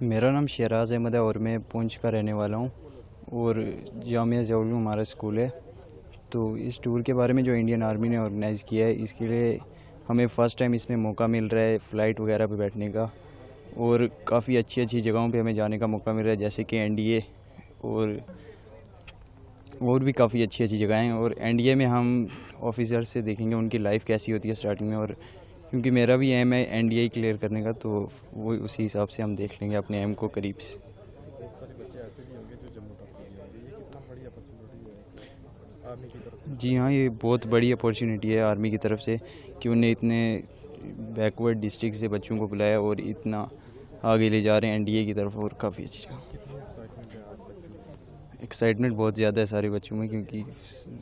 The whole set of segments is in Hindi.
मेरा नाम शहराज अहमद है और मैं पुंछ का रहने वाला हूँ और जामिया ज़िया उल-उलूम हमारा स्कूल है। तो इस टूर के बारे में जो इंडियन आर्मी ने ऑर्गेनाइज़ किया है, इसके लिए हमें फ़र्स्ट टाइम इसमें मौका मिल रहा है फ़्लाइट वगैरह पे बैठने का और काफ़ी अच्छी जगहों पे हमें जाने का मौका मिल रहा है, जैसे कि एनडीए और भी काफ़ी अच्छी जगहें हैं। और एनडीए में हम ऑफिसर से देखेंगे उनकी लाइफ कैसी होती है स्टार्टिंग में, और क्योंकि मेरा भी एम है एनडीए क्लियर करने का, तो वो उसी हिसाब से हम देख लेंगे अपने एम को करीब से। जी हाँ, ये बहुत बड़ी अपॉर्चुनिटी है आर्मी की तरफ से कि उन्हें इतने बैकवर्ड डिस्ट्रिक्ट से बच्चों को बुलाया और इतना आगे ले जा रहे हैं एनडीए की तरफ। और काफ़ी अच्छी एक्साइटमेंट बहुत ज़्यादा है सारे बच्चों में, क्योंकि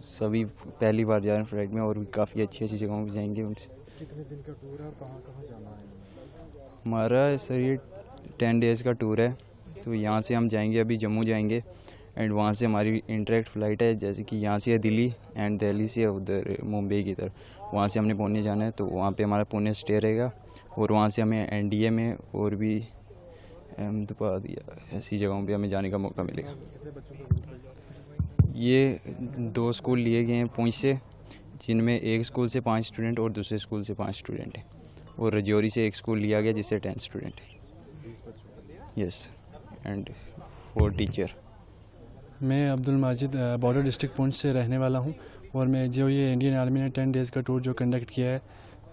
सभी पहली बार जा रहे हैं फ्लाइट में और भी काफ़ी अच्छी जगहों पर जाएंगे उनसे। कितने दिन का टूर है और कहाँ कहाँ जाना है? हमारा सर ये 10 डेज़ का टूर है। तो यहाँ से हम जाएंगे, अभी जम्मू जाएंगे एंड वहाँ से हमारी इंटरेक्ट फ़्लाइट है, जैसे कि यहाँ से है दिल्ली एंड दिल्ली से उधर मुंबई की तरफ। वहाँ से हमने पुणे जाना है, तो वहाँ पे हमारा पुणे स्टे रहेगा और वहाँ से हमें एनडीए में और भी अहमदाबाद या ऐसी जगहों पे हमें जाने का मौका मिलेगा। ये 2 स्कूल लिए गए हैं पुंछ से, जिनमें एक स्कूल से 5 स्टूडेंट और दूसरे स्कूल से 5 स्टूडेंट हैं, और रजौरी से एक स्कूल लिया गया जिससे 10 स्टूडेंट है। Yes, and 4 teacher. मैं अब्दुल माजिद बॉर्डर डिस्ट्रिक्ट पुंछ से रहने वाला हूं और मैं जो ये इंडियन आर्मी ने 10 डेज़ का टूर जो कंडक्ट किया है,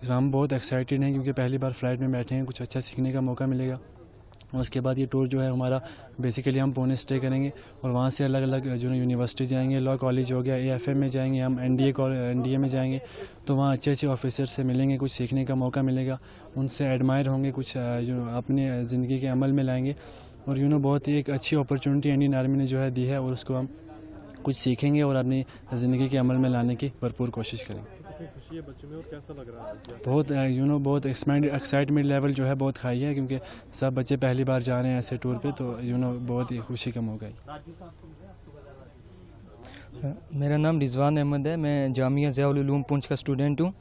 हम बहुत एक्साइटेड हैं क्योंकि पहली बार फ्लाइट में बैठे हैं, कुछ अच्छा सीखने का मौका मिलेगा। और उसके बाद ये टूर जो है हमारा बेसिकली हम पुणे स्टे करेंगे और वहाँ से अलग अलग जो यूनिवर्सिटी जाएंगे, लॉ कॉलेज हो गया, एएफएम में जाएंगे, हम एनडीए में जाएंगे। तो वहाँ अच्छे ऑफिसर से मिलेंगे, कुछ सीखने का मौका मिलेगा, उनसे एडमायर होंगे, कुछ जो अपने ज़िंदगी के अमल में लाएंगे। और बहुत ही एक अच्छी अपॉर्चुनिटी इंडियन आर्मी ने जो है दी है और उसको हम कुछ सीखेंगे और अपनी ज़िंदगी के अमल में लाने की भरपूर कोशिश करेंगे। खुशी है बच्चों में और कैसा लग रहा है? बहुत एक्साइटमेंट लेवल जो है बहुत हाई है क्योंकि सब बच्चे पहली बार जा रहे हैं ऐसे टूर पे, तो बहुत ही खुशी का मौका है। मेरा नाम रिजवान अहमद है, मैं जामिया ज़िया उल-उलूम पुंछ का स्टूडेंट हूँ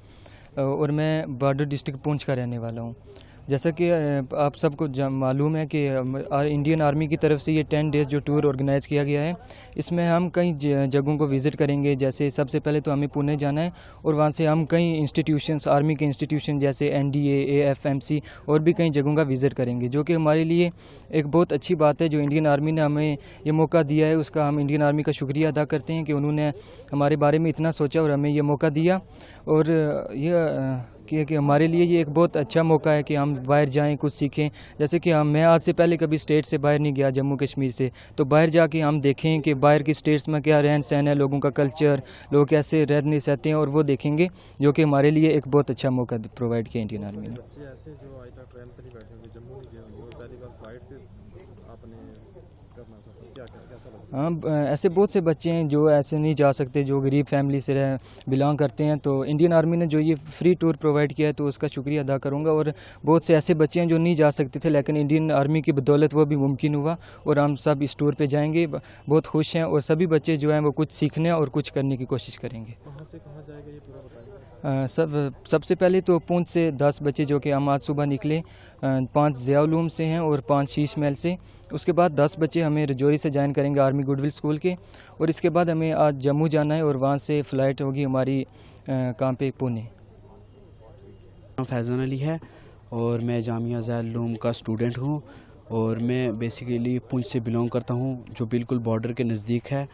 और मैं बॉर्डर डिस्ट्रिक्ट पुंछ का रहने वाला हूँ। जैसा कि आप सबको मालूम है कि इंडियन आर्मी की तरफ से ये 10 डेज़ जो टूर ऑर्गेनाइज़ किया गया है, इसमें हम कई जगहों को विज़िट करेंगे। जैसे सबसे पहले तो हमें पुणे जाना है और वहाँ से हम कई इंस्टीट्यूशंस, आर्मी के इंस्टीट्यूशन जैसे एनडीए, एएफएमसी और भी कई जगहों का विज़िट करेंगे, जो कि हमारे लिए एक बहुत अच्छी बात है। जो इंडियन आर्मी ने हमें ये मौका दिया है, उसका हम इंडियन आर्मी का शुक्रिया अदा करते हैं कि उन्होंने हमारे बारे में इतना सोचा और हमें ये मौका दिया। और कि हमारे लिए ये एक बहुत अच्छा मौका है कि हम बाहर जाएं, कुछ सीखें। जैसे कि मैं आज से पहले कभी स्टेट से बाहर नहीं गया, जम्मू कश्मीर से, तो बाहर जाके हम देखें कि बाहर की स्टेट्स में क्या रहन सहन है, लोगों का कल्चर, लोग कैसे रहने सहते हैं, और वो देखेंगे, जो कि हमारे लिए एक बहुत अच्छा मौका प्रोवाइड किया इंडियन आर्मी ने। हाँ, ऐसे बहुत से बच्चे हैं जो ऐसे नहीं जा सकते, जो गरीब फैमिली से बिलोंग करते हैं। तो इंडियन आर्मी ने जो ये फ्री टूर प्रोवाइड किया है, तो उसका शुक्रिया अदा करूंगा। और बहुत से ऐसे बच्चे हैं जो नहीं जा सकते थे, लेकिन इंडियन आर्मी की बदौलत वो भी मुमकिन हुआ और हम सब इस टूर पे जाएंगे, बहुत खुश हैं। और सभी बच्चे जो हैं वो कुछ सीखने और कुछ करने की कोशिश करेंगे। कहाँ से कहाँ जाएगा ये पूरा बताइए। सबसे पहले तो पुंछ से 10 बच्चे जो कि हम आज सुबह निकले, 5 ज़िया उल-उलूम से हैं और 5 शीश महल से। उसके बाद 10 बच्चे हमें रजौरी से ज्वाइन करेंगे आर्मी गुडविल स्कूल के, और इसके बाद हमें आज जम्मू जाना है और वहाँ से फ़्लाइट होगी हमारी कहाँ पे, पुणे। फैज़ान अली है और मैं जामिया ज़िया उल-उलूम का स्टूडेंट हूँ और मैं बेसिकली पुंछ से बिलोंग करता हूँ, जो बिल्कुल बॉर्डर के नज़दीक है।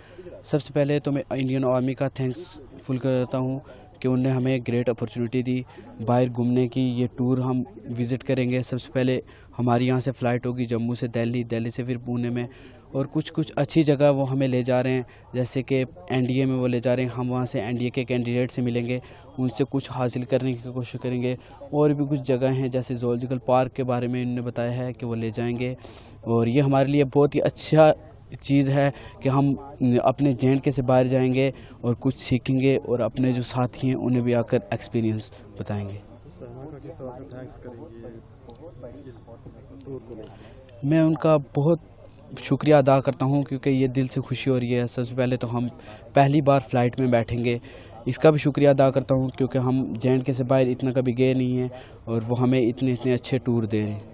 सबसे पहले तो मैं इंडियन आर्मी का थैंक्सफुल करता हूँ कि उन्होंने हमें ग्रेट अपॉर्चुनिटी दी बाहर घूमने की। ये टूर हम विज़िट करेंगे। सबसे पहले हमारी यहाँ से फ़्लाइट होगी जम्मू से दिल्ली, दिल्ली से फिर पुणे में, और कुछ अच्छी जगह वो हमें ले जा रहे हैं, जैसे कि एनडीए में वो ले जा रहे हैं। हम वहाँ से एनडीए के कैंडिडेट से मिलेंगे, उनसे कुछ हासिल करने की कोशिश करेंगे। और भी कुछ जगह हैं जैसे ज़ूलॉजिकल पार्क के बारे में उन्होंने बताया है कि वो ले जाएंगे। और ये हमारे लिए बहुत ही अच्छा चीज़ है कि हम अपने जे.एंड.के से बाहर जाएंगे और कुछ सीखेंगे और अपने जो साथी हैं उन्हें भी आकर एक्सपीरियंस बताएंगे। मैं उनका बहुत शुक्रिया अदा करता हूं क्योंकि ये दिल से खुशी हो रही है। सबसे पहले तो हम पहली बार फ़्लाइट में बैठेंगे, इसका भी शुक्रिया अदा करता हूं क्योंकि हम जे.एंड.के से बाहर इतना कभी गए नहीं हैं और वो हमें इतने अच्छे टूर दे रहे हैं।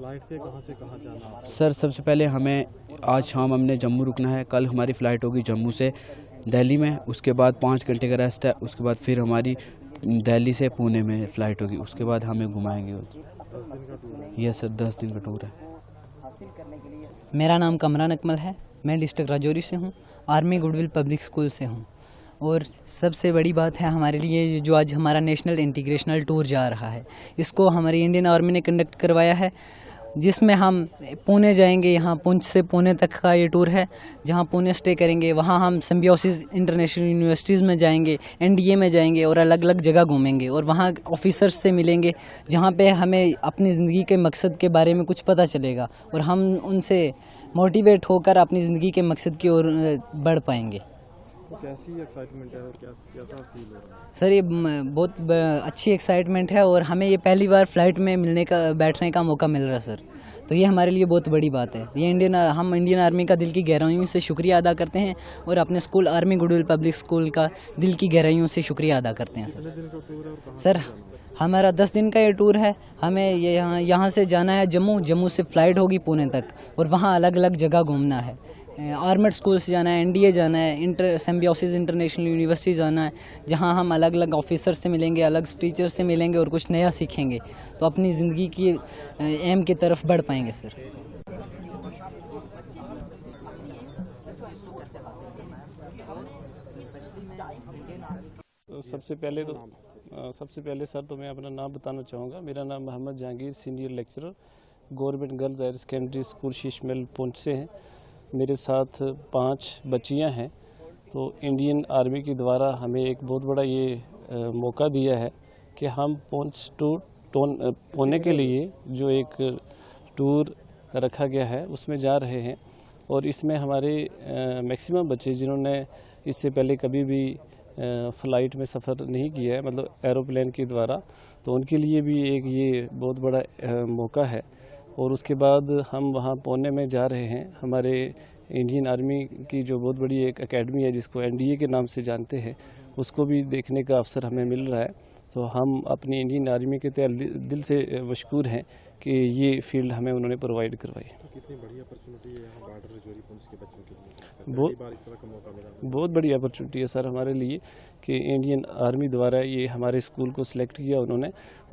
फ्लाइट पे कहाँ से कहाँ जाना है? सर सबसे पहले हमें आज शाम हमने जम्मू रुकना है, कल हमारी फ़्लाइट होगी जम्मू से दिल्ली में, उसके बाद 5 घंटे का रेस्ट है, उसके बाद फिर हमारी दिल्ली से पुणे में फ़्लाइट होगी, उसके बाद हमें घुमाएंगे। 10 दिन का टूर है। यस सर, 10 दिन का टूर है। मेरा नाम कमरान अकमल है, मैं डिस्ट्रिक्ट राजौरी से हूँ, आर्मी गुडविल पब्लिक स्कूल से हूँ। और सबसे बड़ी बात है हमारे लिए जो आज हमारा नेशनल इंटीग्रेशनल टूर जा रहा है, इसको हमारी इंडियन आर्मी ने कंडक्ट करवाया है, जिसमें हम पुणे जाएंगे। यहाँ पुंछ से पुणे तक का ये टूर है, जहाँ पुणे स्टे करेंगे, वहाँ हम सिम्बायोसिस इंटरनेशनल यूनिवर्सिटीज़ में जाएंगे, एनडीए में जाएंगे और अलग अलग जगह घूमेंगे और वहाँ ऑफिसर्स से मिलेंगे, जहाँ पे हमें अपनी ज़िंदगी के मकसद के बारे में कुछ पता चलेगा और हम उनसे मोटिवेट होकर अपनी ज़िंदगी के मकसद की ओर बढ़ पाएंगे। तो कैसी एक्साइटमेंट है और कैसा फील हो रहा है? सर ये बहुत अच्छी एक्साइटमेंट है और हमें ये पहली बार फ्लाइट में बैठने का मौका मिल रहा है सर, तो ये हमारे लिए बहुत बड़ी बात है। ये हम इंडियन आर्मी का दिल की गहराइयों से शुक्रिया अदा करते हैं और अपने school army goodwill public school का दिल की गहराइयों से शुक्रिया अदा करते हैं सर। कितने दिन का टूर है और कहाँ सर हमारा 10 दिन का ये टूर है, हमें ये यहाँ से जाना है जम्मू से फ़्लाइट होगी पुणे तक और वहाँ अलग अलग जगह घूमना है। आर्मड स्कूल से जाना है, एनडीए जाना है, सिम्बायोसिस इंटरनेशनल यूनिवर्सिटी जाना है, जहाँ हम अलग अलग ऑफिसर से मिलेंगे, अलग टीचर से मिलेंगे और कुछ नया सीखेंगे, तो अपनी ज़िंदगी की एम की तरफ बढ़ पाएंगे सर। सबसे पहले सर तो मैं अपना नाम बताना चाहूँगा। मेरा नाम Mohammad Jahangir, senior lecturer government girls higher secondary school Sheeshmahal Poonch से हैं। मेरे साथ 5 बच्चियां हैं। तो इंडियन आर्मी के द्वारा हमें एक बहुत बड़ा ये मौका दिया है कि हम पुंछ टू पुणे के लिए जो एक टूर रखा गया है उसमें जा रहे हैं और इसमें हमारे मैक्सिमम बच्चे जिन्होंने इससे पहले कभी भी फ़्लाइट में सफ़र नहीं किया है, मतलब एरोप्लेन के द्वारा, तो उनके लिए भी एक ये बहुत बड़ा मौका है। और उसके बाद हम वहाँ पुणे में जा रहे हैं। हमारे इंडियन आर्मी की जो बहुत बड़ी एक एकेडमी है जिसको एनडीए के नाम से जानते हैं, उसको भी देखने का अवसर हमें मिल रहा है। तो हम अपनी इंडियन आर्मी के दिल से मशकूर हैं कि ये फील्ड हमें उन्होंने प्रोवाइड करवाई। कितनी बड़ी अपॉर्चुनिटी है यहाँ बॉर्डर राजौरी पुंछ के बच्चों के लिए, बहुत पहली बार इस तरह का मौका मिला। बहुत बड़ी अपॉर्चुनिटी है सर हमारे लिए कि इंडियन आर्मी द्वारा ये हमारे स्कूल को सिलेक्ट किया उन्होंने।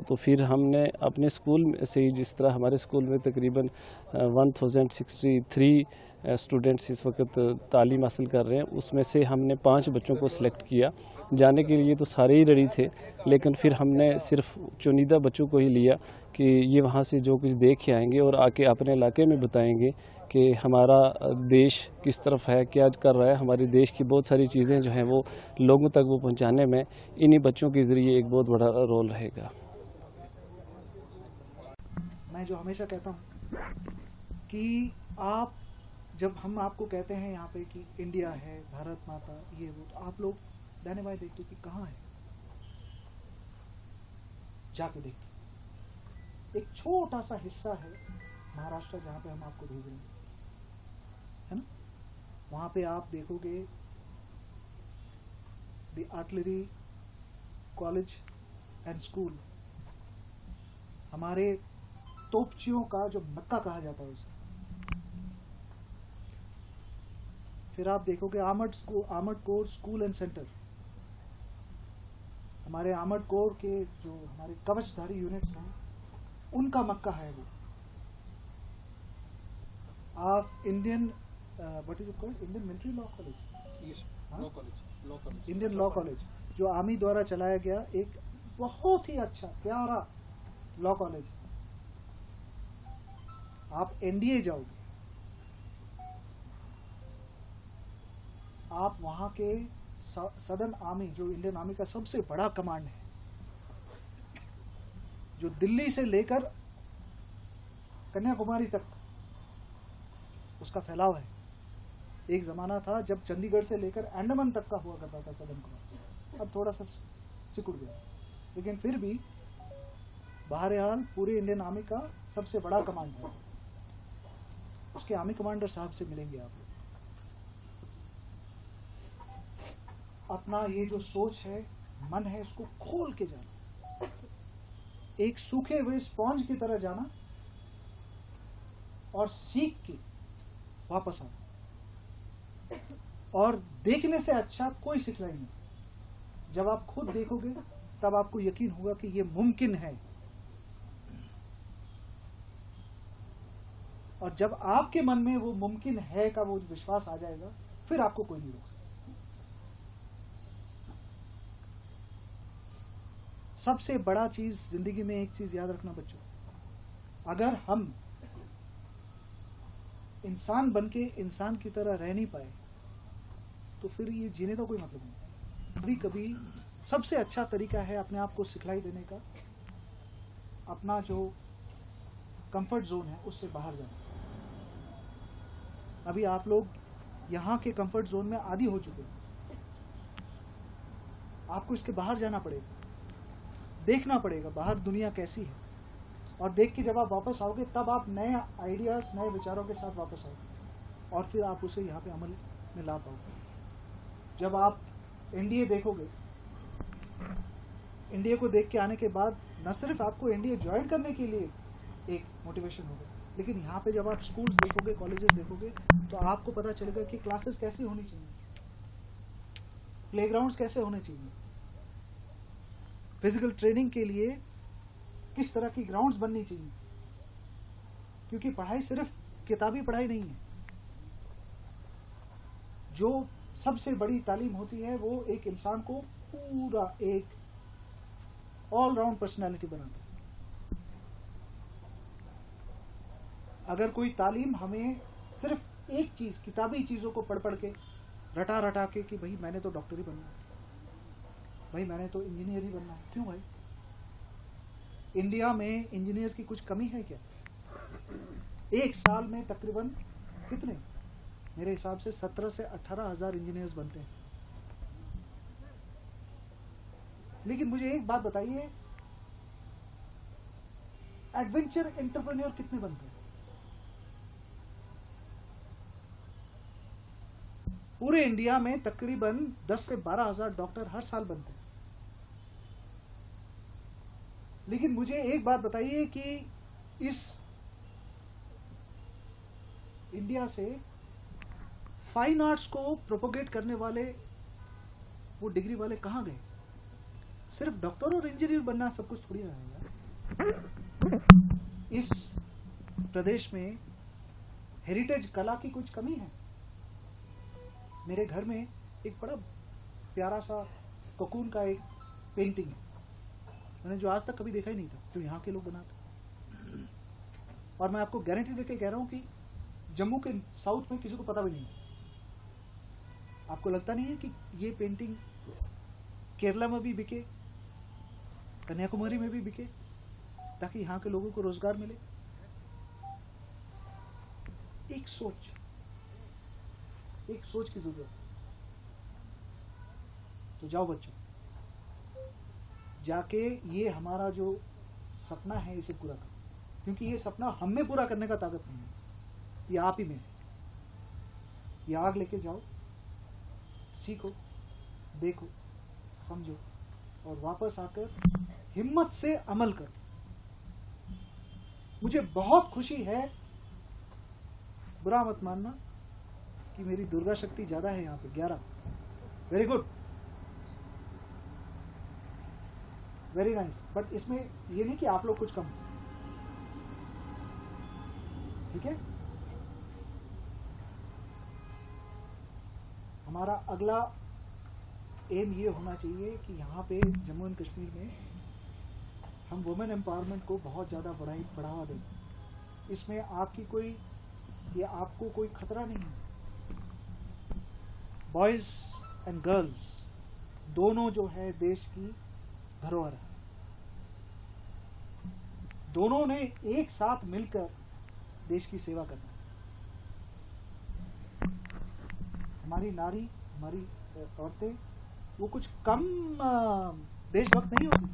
तो फिर हमने अपने स्कूल से ही, जिस तरह हमारे स्कूल में तकरीबन 1063 स्टूडेंट्स इस वक्त तालीम हासिल कर रहे हैं, उसमें से हमने 5 बच्चों को सिलेक्ट किया। जाने के लिए तो सारे ही रेडी थे, लेकिन फिर हमने सिर्फ चुनिंदा बच्चों को ही लिया कि ये वहाँ से जो कुछ देख के आएंगे और आके अपने इलाके में बताएंगे कि हमारा देश किस तरफ है, क्या कर रहा है। हमारे देश की बहुत सारी चीज़ें जो हैं वो लोगों तक वो पहुँचाने में इन्हीं बच्चों के ज़रिए एक बहुत बड़ा रोल रहेगा। मैं जो हमेशा कहता हूँ कि आप जब हम आपको कहते हैं यहाँ पे कि इंडिया है, भारत माता, ये वो, तो आप लोग दाने बाएं देखते कि कहाँ है, जाके देखते। एक छोटा सा हिस्सा है महाराष्ट्र जहाँ पे हम आपको भेज रहे हैं, है ना। वहाँ पे आप देखोगे the artillery college and school, हमारे तोपचियों का जो मक्का कहा जाता है उसे। फिर आप देखोगे armoured corps school and centre, हमारे आर्मर्ड कोर के जो हमारे कवचधारी यूनिट्स हैं उनका मक्का है वो। आप Indian what is it called, Indian military law college, Indian law college जो आर्मी द्वारा चलाया गया एक बहुत ही अच्छा प्यारा लॉ कॉलेज। आप एनडीए जाओगे, आप वहां के सदर्न आर्मी जो इंडियन आर्मी का सबसे बड़ा कमांड है, जो दिल्ली से लेकर कन्याकुमारी तक उसका फैलाव है। एक जमाना था जब चंडीगढ़ से लेकर अंडमान तक का हुआ करता था सदर्न कमांड, अब थोड़ा सा सिकुड़ गया, लेकिन फिर भी बहरहाल पूरे इंडियन आर्मी का सबसे बड़ा कमांड है। उसके आर्मी कमांडर साहब से मिलेंगे आप लोग। अपना ये जो सोच है, मन है, इसको खोल के जाना, एक सूखे हुए स्पॉन्ज की तरह जाना और सीख के वापस आओ। और देखने से अच्छा कोई सिखलाई नहीं। जब आप खुद देखोगे तब आपको यकीन होगा कि ये मुमकिन है। और जब आपके मन में वो मुमकिन है का वो विश्वास आ जाएगा, फिर आपको कोई नहीं रोक सकता। सबसे बड़ा चीज जिंदगी में एक चीज याद रखना बच्चों, अगर हम इंसान बनके इंसान की तरह रह नहीं पाए तो फिर ये जीने का कोई मतलब नहीं। कभी कभी सबसे अच्छा तरीका है अपने आप को सिखलाई देने का, अपना जो कंफर्ट जोन है उससे बाहर जाना। अभी आप लोग यहाँ के कंफर्ट जोन में आदी हो चुके हैं, आपको इसके बाहर जाना पड़ेगा, देखना पड़ेगा बाहर दुनिया कैसी है। और देख के जब आप वापस आओगे तब आप नए आइडियाज, नए विचारों के साथ वापस आओगे और फिर आप उसे यहाँ पे अमल में ला पाओगे। जब आप एनडीए देखोगे, एनडीए को देख के आने के बाद न सिर्फ आपको एनडीए ज्वाइन करने के लिए एक मोटिवेशन होगा, लेकिन यहाँ पे जब आप स्कूल्स देखोगे, कॉलेजेस देखोगे तो आपको पता चलेगा कि क्लासेस कैसी होनी चाहिए, प्लेग्राउंड्स कैसे होने चाहिए, फिजिकल ट्रेनिंग के लिए किस तरह की ग्राउंड्स बननी चाहिए। क्योंकि पढ़ाई सिर्फ किताबी पढ़ाई नहीं है। जो सबसे बड़ी तालीम होती है वो एक इंसान को पूरा एक ऑल राउंड पर्सनैलिटी बनाता है। अगर कोई तालीम हमें सिर्फ एक चीज, किताबी चीजों को पढ़ पढ़ के रटा रटा के कि भाई मैंने तो डॉक्टर ही बनना है, भाई मैंने तो इंजीनियर ही बनना है, क्यों भाई? इंडिया में इंजीनियर्स की कुछ कमी है क्या? एक साल में तकरीबन कितने, मेरे हिसाब से 17 से 18 हजार इंजीनियर्स बनते हैं। लेकिन मुझे एक बात बताइए, एडवेंचर एंटरप्रेन्योर कितने बनते हैं? पूरे इंडिया में तकरीबन 10 से 12 हजार डॉक्टर हर साल बनते हैं। लेकिन मुझे एक बात बताइए कि इस इंडिया से फाइन आर्ट्स को प्रोपोगेट करने वाले वो डिग्री वाले कहाँ गए? सिर्फ डॉक्टर और इंजीनियर बनना सब कुछ थोड़ी रहेगा। इस प्रदेश में हेरिटेज कला की कुछ कमी है। मेरे घर में एक बड़ा प्यारा सा कोकून का एक पेंटिंग है, मैंने जो आज तक कभी देखा ही नहीं था, जो यहाँ के लोग बनाते। और मैं आपको गारंटी देके कह रहा हूँ कि जम्मू के साउथ में किसी को पता भी नहीं है। आपको लगता नहीं है कि ये पेंटिंग केरला में भी बिके, कन्याकुमारी में भी बिके, ताकि यहाँ के लोगों को रोजगार मिले? एक सोच की जरूरत है। तो जाओ बच्चों, जाके ये हमारा जो सपना है इसे पूरा करो, क्योंकि ये सपना हम में पूरा करने का ताकत नहीं है, ये आप ही में है। ये आग लेके जाओ, सीखो, देखो, समझो और वापस आकर हिम्मत से अमल करो। मुझे बहुत खुशी है, बुरा मत मानना कि मेरी दुर्गा शक्ति ज्यादा है यहाँ पे 11। Very good, very nice. But इसमें ये नहीं कि आप लोग कुछ कम, ठीक है? हमारा अगला एम ये होना चाहिए कि यहाँ पे जम्मू एंड कश्मीर में हम वुमेन एम्पावरमेंट को बहुत ज़्यादा बढ़ावा दें। इसमें आपकी कोई, ये आपको कोई खतरा नहीं है। बॉयज एंड गर्ल्स दोनों जो है देश की धरोहर है। दोनों ने एक साथ मिलकर देश की सेवा करना है। हमारी नारी, हमारी औरतें वो कुछ कम देशभक्त नहीं होती।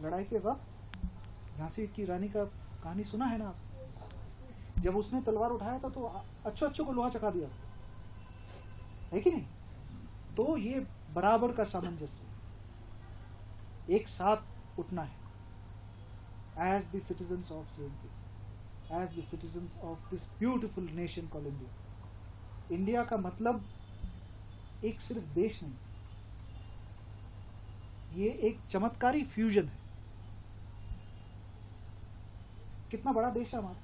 लड़ाई के वक्त झांसी की रानी का कहानी सुना है ना आप? जब उसने तलवार उठाया था तो अच्छो को लोहा चखा दिया, है कि नहीं? तो ये बराबर का सामंजस्य, एक साथ उठना है। as the citizens of JNK, as the citizens of this beautiful nation called India. India का मतलब एक सिर्फ देश नहीं, ये एक चमत्कारी फ्यूजन है। कितना बड़ा देश है हमारा,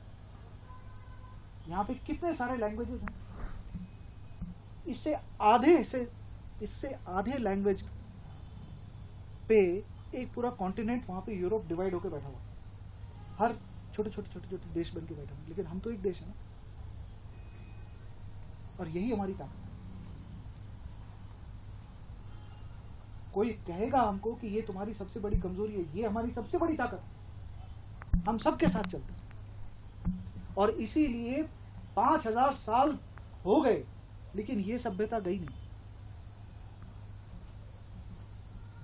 यहाँ पे कितने सारे लैंग्वेजेस हैं, इससे आधे लैंग्वेज पे एक पूरा कॉन्टिनेंट वहां पे यूरोप डिवाइड होकर बैठा हुआ, हर छोटे छोटे देश बन के बैठा हुआ, लेकिन हम तो एक देश है ना, और यही हमारी ताकत है। कोई कहेगा हमको कि ये तुम्हारी सबसे बड़ी कमजोरी है, ये हमारी सबसे बड़ी ताकत है। हम सबके साथ चलते हैं, और इसीलिए 5000 साल हो गए लेकिन ये सभ्यता गई नहीं।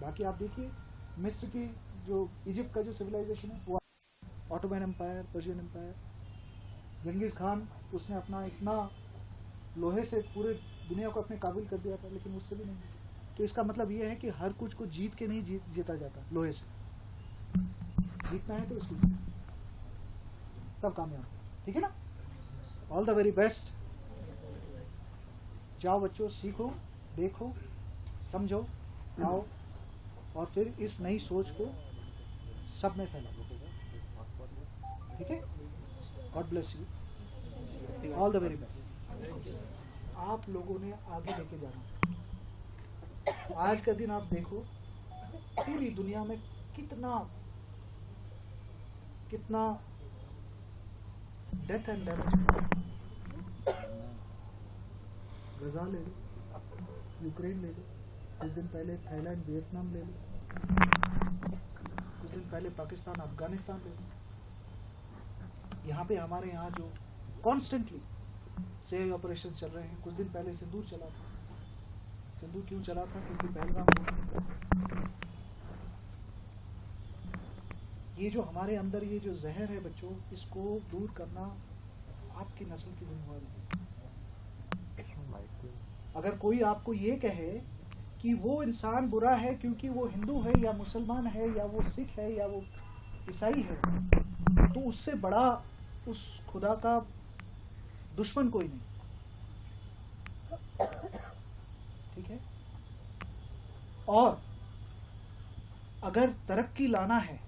बाकी आप देखिए मिस्र की जो इजिप्ट का जो सिविलाइजेशन है, वो Ottoman empire, Persian empire, जंगीज Khan उसने अपना इतना लोहे से पूरे दुनिया को अपने काबिल कर दिया था, लेकिन उससे भी नहीं। तो इसका मतलब ये है कि हर कुछ को जीत के नहीं जीता जाता, लोहे से जीतना है तो इसको तब कामयाब, ठीक है ना। All the very best. जाओ बच्चों, सीखो, देखो, समझो, आओ, और फिर इस नई सोच को सब में फैलाओ, ठीक है। God bless you, all the very best. आप लोगों ने आगे लेके जाना। आज का दिन आप देखो पूरी दुनिया में कितना डेथ एंड डैमेज। गजा ले लो, यूक्रेन ले लो, कुछ दिन पहले थाईलैंड, वियतनाम ले लो, कुछ दिन पहले पाकिस्तान, अफगानिस्तान ले लो। यहाँ पे हमारे यहाँ जो कॉन्स्टेंटली सेव ऑपरेशन चल रहे हैं, कुछ दिन पहले सिंदूर चला था। सिंदूर क्यों चला था? क्योंकि पहलगाम, ये जो हमारे अंदर ये जो जहर है बच्चों, इसको दूर करना आपकी नस्ल की जिम्मेवारी है। अगर कोई आपको ये कहे कि वो इंसान बुरा है क्योंकि वो हिंदू है या मुसलमान है या वो सिख है या वो ईसाई है, तो उससे बड़ा उस खुदा का दुश्मन कोई नहीं, ठीक है। और अगर तरक्की लाना है,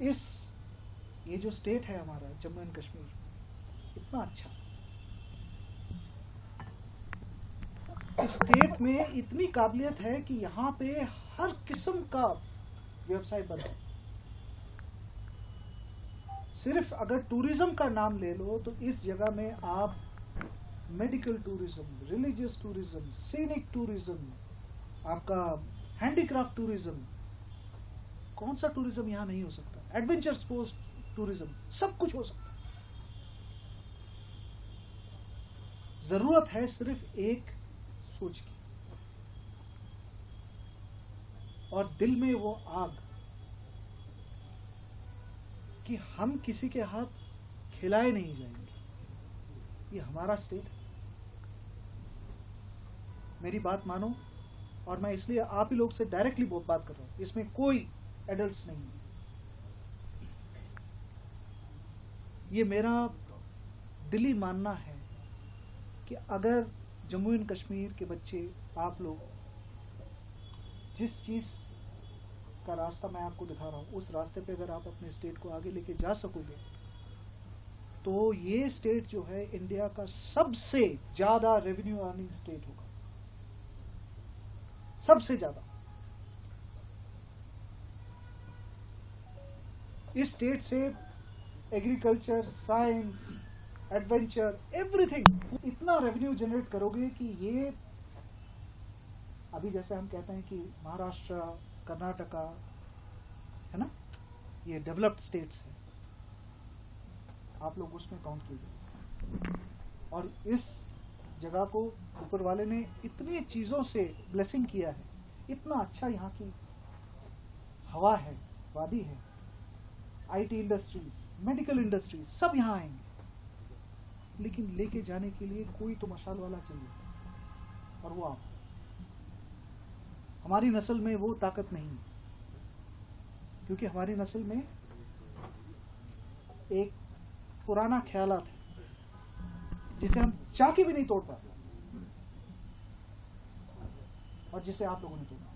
ये जो स्टेट है हमारा जम्मू एंड कश्मीर, इतना अच्छा इस स्टेट में इतनी काबिलियत है कि यहाँ पे हर किस्म का व्यवसाय बन सकता। सिर्फ अगर टूरिज्म का नाम ले लो तो इस जगह में आप medical tourism, religious tourism, scenic tourism, आपका हैंडीक्राफ्ट टूरिज्म, कौन सा टूरिज्म यहाँ नहीं हो सकता? एडवेंचर स्पोर्ट्स टूरिज्म, सब कुछ हो सकता है। जरूरत है सिर्फ एक सोच की, और दिल में वो आग कि हम किसी के हाथ खिलाए नहीं जाएंगे। ये हमारा स्टेट है। मेरी बात मानो, और मैं इसलिए आप ही लोग से डायरेक्टली बात कर रहा हूं, इसमें कोई एडल्ट्स नहीं है। ये मेरा दिली मानना है कि अगर जम्मू एंड कश्मीर के बच्चे, आप लोग जिस चीज का रास्ता मैं आपको दिखा रहा हूं, उस रास्ते पे अगर आप अपने स्टेट को आगे लेके जा सकोगे, तो ये स्टेट जो है इंडिया का सबसे ज्यादा रेवेन्यू अर्निंग स्टेट होगा, सबसे ज्यादा। इस स्टेट से एग्रीकल्चर, साइंस, एडवेंचर, एवरीथिंग, इतना रेवेन्यू जनरेट करोगे कि ये अभी जैसे हम कहते हैं कि महाराष्ट्र, कर्नाटका है ना, ये डेवलप्ड स्टेट्स है, आप लोग उसमें काउंट कीजिए। और इस जगह को ऊपर वाले ने इतनी चीजों से ब्लेसिंग किया है, इतना अच्छा यहाँ की हवा है, वादी है, आईटी इंडस्ट्रीज, मेडिकल इंडस्ट्रीज सब यहाँ आएंगे, लेकिन लेके जाने के लिए कोई तो मशाल वाला चाहिए, और वो आप। हमारी नस्ल में वो ताकत नहीं है। क्योंकि हमारी नस्ल में एक पुराना ख्यालात है जिसे हम चाह के भी नहीं तोड़ पाते और जिसे आप लोगों ने तोड़ा।